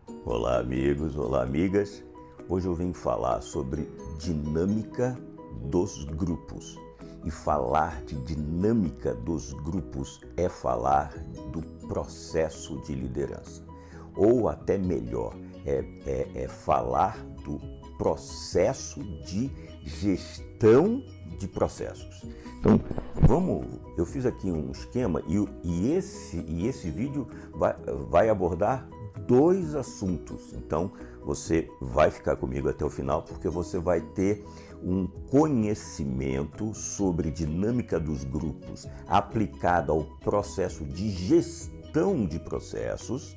Olá, amigos, olá, amigas. Hoje eu vim falar sobre dinâmica dos grupos. E falar de dinâmica dos grupos é falar do processo de liderança. Ou até melhor, é falar do processo de gestão de processos. Então, eu fiz aqui um esquema e esse vídeo vai abordar dois assuntos. Então, você vai ficar comigo até o final porque você vai ter um conhecimento sobre dinâmica dos grupos aplicado ao processo de gestão de processos,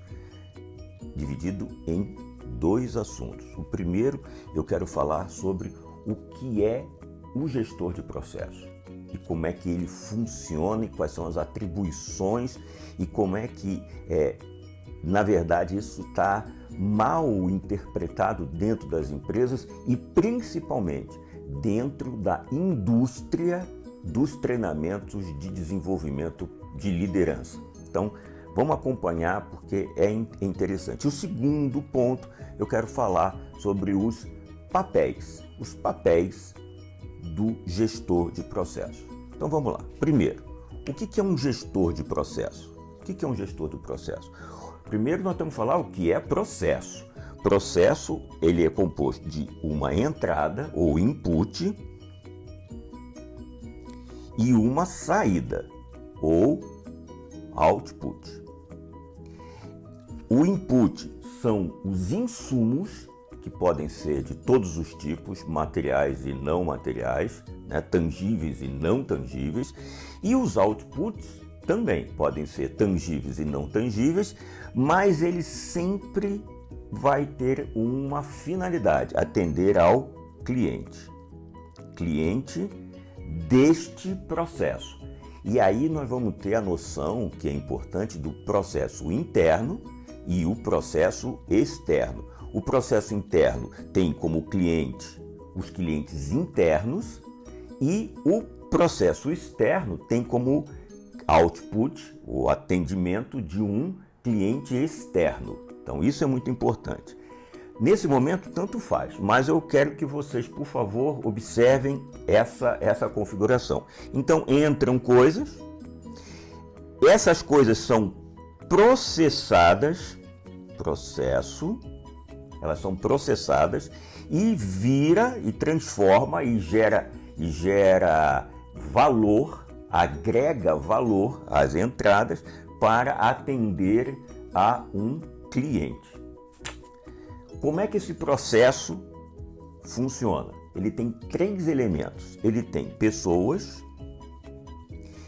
dividido em dois assuntos. O primeiro, eu quero falar sobre o que é o gestor de processo e como é que ele funciona e quais são as atribuições e como é que na verdade, isso está mal interpretado dentro das empresas e principalmente dentro da indústria dos treinamentos de desenvolvimento de liderança. Então, vamos acompanhar porque é interessante. O segundo ponto, eu quero falar sobre os papéis do gestor de processo. Então, vamos lá. Primeiro, o que é um gestor de processo? O que é um gestor do processo? Primeiro nós temos que falar o que é processo. Processo, ele é composto de uma entrada ou input e uma saída ou output. O input são os insumos, que podem ser de todos os tipos, materiais e não materiais, né, tangíveis e não tangíveis, e os outputs também podem ser tangíveis e não tangíveis, mas ele sempre vai ter uma finalidade, atender ao cliente deste processo. E aí nós vamos ter a noção que é importante do processo interno e o processo externo. O processo interno tem como cliente os clientes internos e o processo externo tem como output, o atendimento de um cliente externo. Então isso é muito importante. Nesse momento tanto faz, mas eu quero que vocês, por favor, observem essa configuração. Então entram coisas, essas coisas são processadas, elas são processadas e vira e transforma e gera valor, agrega valor às entradas para atender a um cliente. Como é que esse processo funciona? Ele tem três elementos. Ele tem pessoas,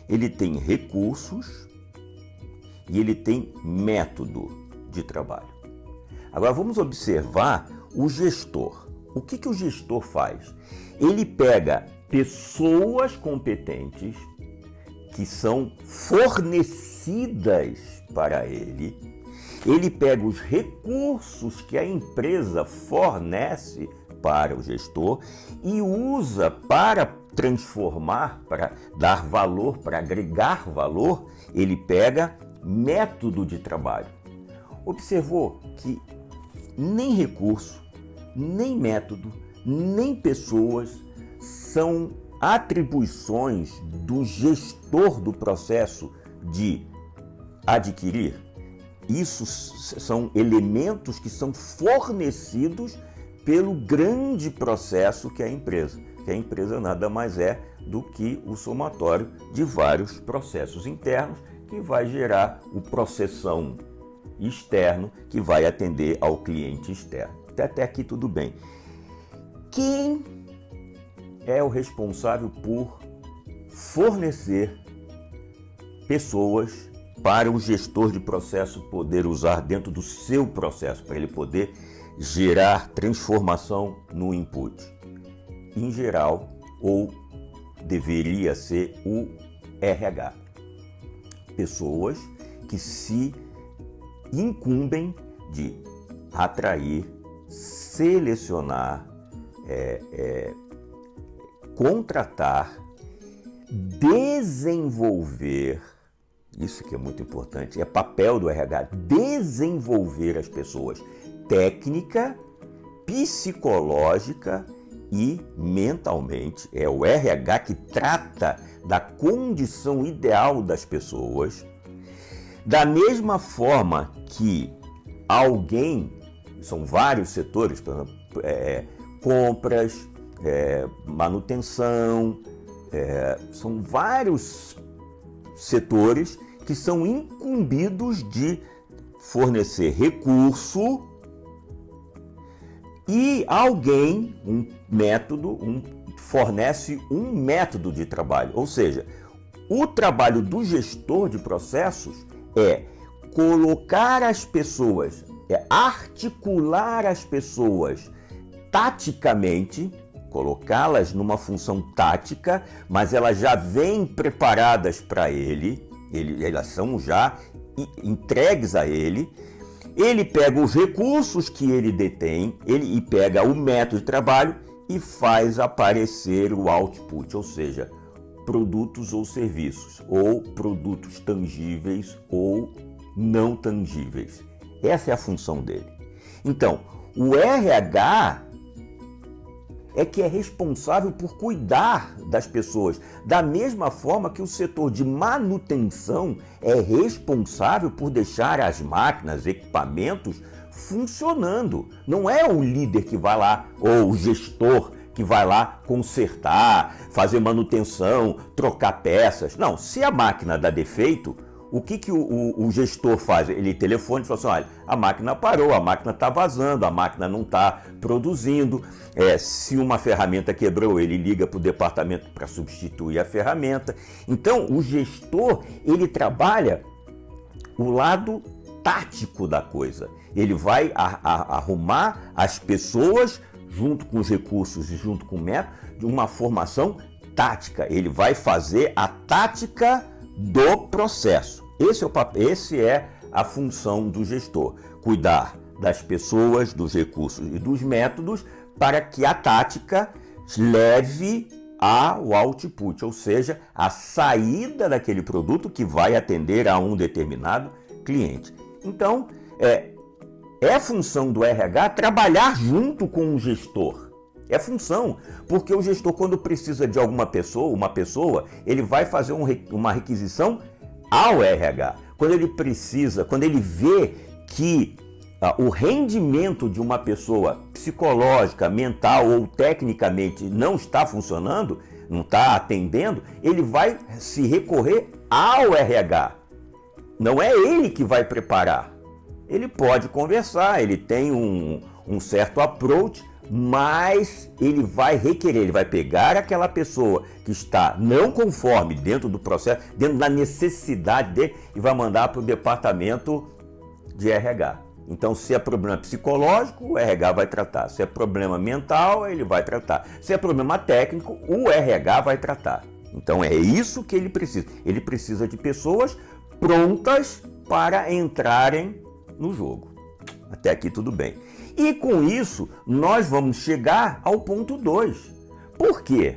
ele tem recursos e ele tem método de trabalho. Agora vamos observar o gestor. O que o gestor faz? Ele pega pessoas competentes que são fornecidas para ele, ele pega os recursos que a empresa fornece para o gestor e usa para transformar, para dar valor, para agregar valor, ele pega método de trabalho. Observou que nem recurso, nem método, nem pessoas são atribuições do gestor do processo de adquirir. Isso são elementos que são fornecidos pelo grande processo que é a empresa. Que a empresa nada mais é do que o somatório de vários processos internos que vai gerar o processão externo que vai atender ao cliente externo. Até aqui tudo bem. Quem é o responsável por fornecer pessoas para o gestor de processo poder usar dentro do seu processo, para ele poder gerar transformação no input? Em geral, ou deveria ser o RH. Pessoas que se incumbem de atrair, selecionar, contratar, desenvolver Isso que é muito importante. É papel do RH desenvolver as pessoas técnica, psicológica e mentalmente. É o RH que trata da condição ideal das pessoas. Da mesma forma que alguém, são vários setores, por exemplo, compras, manutenção, são vários setores que são incumbidos de fornecer recurso e alguém, um método, fornece um método de trabalho. Ou seja, o trabalho do gestor de processos é colocar as pessoas, articular as pessoas taticamente, colocá-las numa função tática, mas elas já vêm preparadas para elas são já entregues a ele. Ele pega os recursos que ele detém, ele pega o método de trabalho e faz aparecer o output, ou seja, produtos ou serviços, ou produtos tangíveis ou não tangíveis. Essa é a função dele. Então, o RH é que é responsável por cuidar das pessoas, da mesma forma que o setor de manutenção é responsável por deixar as máquinas, equipamentos funcionando. Não é o líder que vai lá, ou o gestor que vai lá consertar, fazer manutenção, trocar peças. Não, se a máquina dá defeito, o que o gestor faz? Ele telefona e fala assim, olha, a máquina parou, a máquina está vazando, a máquina não está produzindo. Se uma ferramenta quebrou, ele liga para o departamento para substituir a ferramenta. Então, o gestor, ele trabalha o lado tático da coisa. Ele vai arrumar as pessoas, junto com os recursos e junto com o método, de uma formação tática. Ele vai fazer a tática do processo. Esse é a função do gestor, cuidar das pessoas, dos recursos e dos métodos para que a tática leve ao output, ou seja, a saída daquele produto que vai atender a um determinado cliente. Então, é função do RH trabalhar junto com o gestor. É função, porque o gestor, quando precisa de uma pessoa, ele vai fazer uma requisição ao RH. Quando ele vê que o rendimento de uma pessoa psicológica, mental ou tecnicamente não está funcionando, não está atendendo, ele vai se recorrer ao RH. Não é ele que vai preparar. Ele pode conversar, ele tem um certo approach, mas ele vai requerer, ele vai pegar aquela pessoa que está não conforme dentro do processo, dentro da necessidade dele, e vai mandar para o departamento de RH. Então, se é problema psicológico, o RH vai tratar. Se é problema mental, ele vai tratar. Se é problema técnico, o RH vai tratar. Então, é isso que ele precisa. Ele precisa de pessoas prontas para entrarem no jogo. Até aqui tudo bem. E com isso, nós vamos chegar ao ponto 2. Por quê?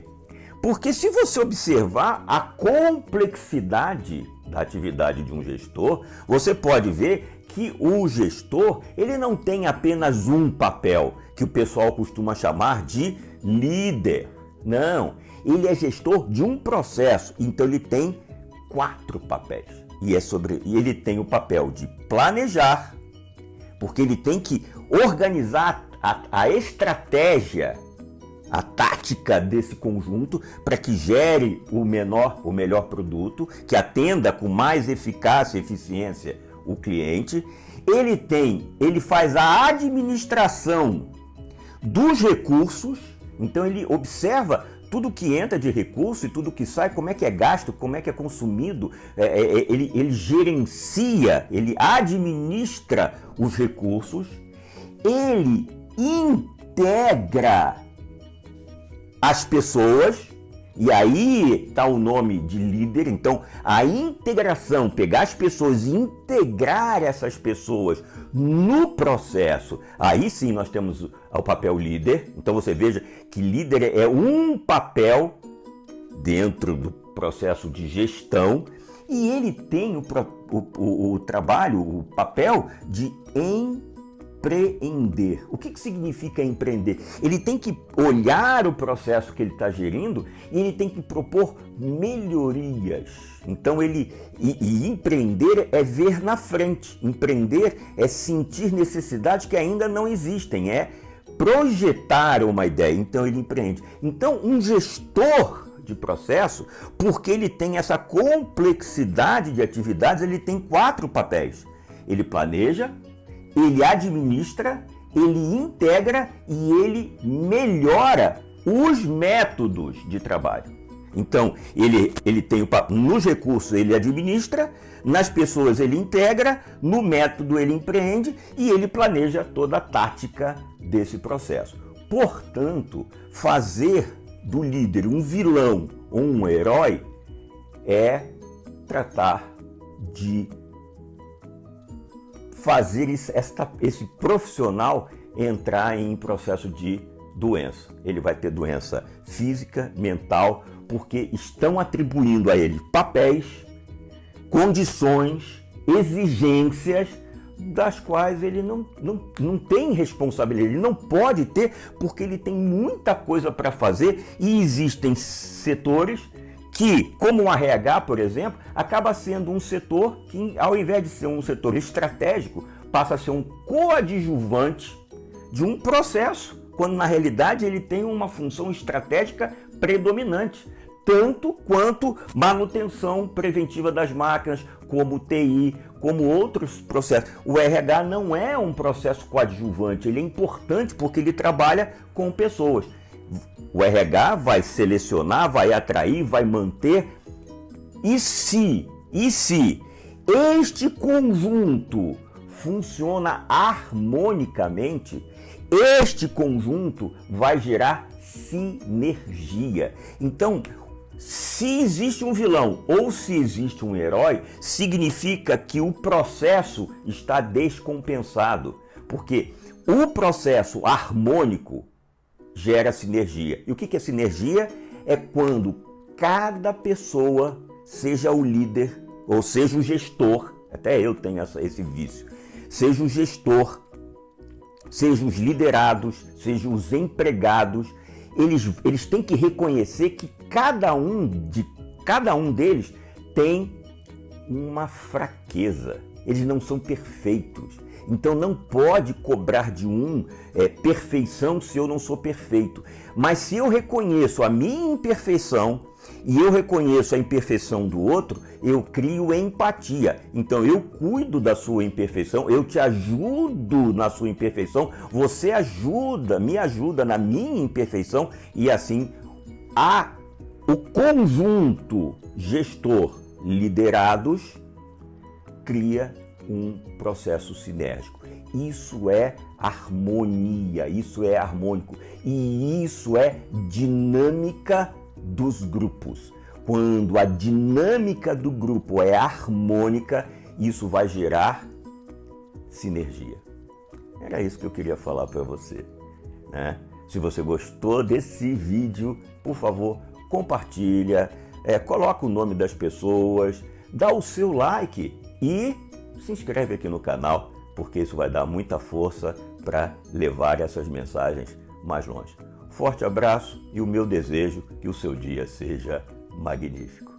Porque se você observar a complexidade da atividade de um gestor, você pode ver que o gestor, ele não tem apenas um papel, que o pessoal costuma chamar de líder. Não, ele é gestor de um processo, então ele tem 4 papéis. E ele tem o papel de planejar, porque ele tem que organizar a estratégia, a tática desse conjunto para que gere o melhor produto, que atenda com mais eficácia e eficiência o cliente. Ele faz a administração dos recursos, então ele observa tudo que entra de recurso e tudo que sai, como é que é gasto, como é que é consumido, ele gerencia, ele administra os recursos, ele integra as pessoas, e aí está o nome de líder. Então, a integração, pegar as pessoas e integrar essas pessoas no processo, aí sim nós temos o papel líder. Então você veja que líder é um papel dentro do processo de gestão, E ele tem o trabalho, o papel de empreender. O que significa empreender? Ele tem que olhar o processo que ele está gerindo e ele tem que propor melhorias. Então empreender é ver na frente. Empreender é sentir necessidades que ainda não existem, é projetar uma ideia. Então ele empreende. Então um gestor de processo, porque ele tem essa complexidade de atividades, ele tem 4 papéis. Ele planeja, ele administra, ele integra e ele melhora os métodos de trabalho. Então, ele tem nos recursos ele administra, nas pessoas ele integra, no método ele empreende e ele planeja toda a tática desse processo. Portanto, fazer do líder um vilão ou um herói é tratar de fazer esse profissional entrar em processo de doença. Ele vai ter doença física, mental, porque estão atribuindo a ele papéis, condições, exigências das quais ele não tem responsabilidade, ele não pode ter, porque ele tem muita coisa para fazer e existem setores que, como o RH, por exemplo, acaba sendo um setor que, ao invés de ser um setor estratégico, passa a ser um coadjuvante de um processo, quando na realidade ele tem uma função estratégica predominante, tanto quanto manutenção preventiva das máquinas, como TI, como outros processos. O RH não é um processo coadjuvante, ele é importante porque ele trabalha com pessoas. O RH vai selecionar, vai atrair, vai manter. E se este conjunto funciona harmonicamente, este conjunto vai gerar sinergia. Então, se existe um vilão ou se existe um herói, significa que o processo está descompensado, porque o processo harmônico gera sinergia. E o que é sinergia? É quando cada pessoa, seja o líder ou seja o gestor, até eu tenho esse vício, seja o gestor, seja os liderados, seja os empregados, eles têm que reconhecer que cada um deles tem uma fraqueza. Eles não são perfeitos. Então não pode cobrar de perfeição se eu não sou perfeito. Mas se eu reconheço a minha imperfeição e eu reconheço a imperfeição do outro, eu crio empatia. Então eu cuido da sua imperfeição, eu te ajudo na sua imperfeição, você me ajuda na minha imperfeição e assim o conjunto gestor liderados cria um processo sinérgico. Isso é harmonia, isso é harmônico e isso é dinâmica dos grupos. Quando a dinâmica do grupo é harmônica, isso vai gerar sinergia. Era isso que eu queria falar para você, né? Se você gostou desse vídeo, por favor, compartilha, coloca o nome das pessoas, dá o seu like e se inscreve aqui no canal, porque isso vai dar muita força para levar essas mensagens mais longe. Forte abraço e o meu desejo que o seu dia seja magnífico.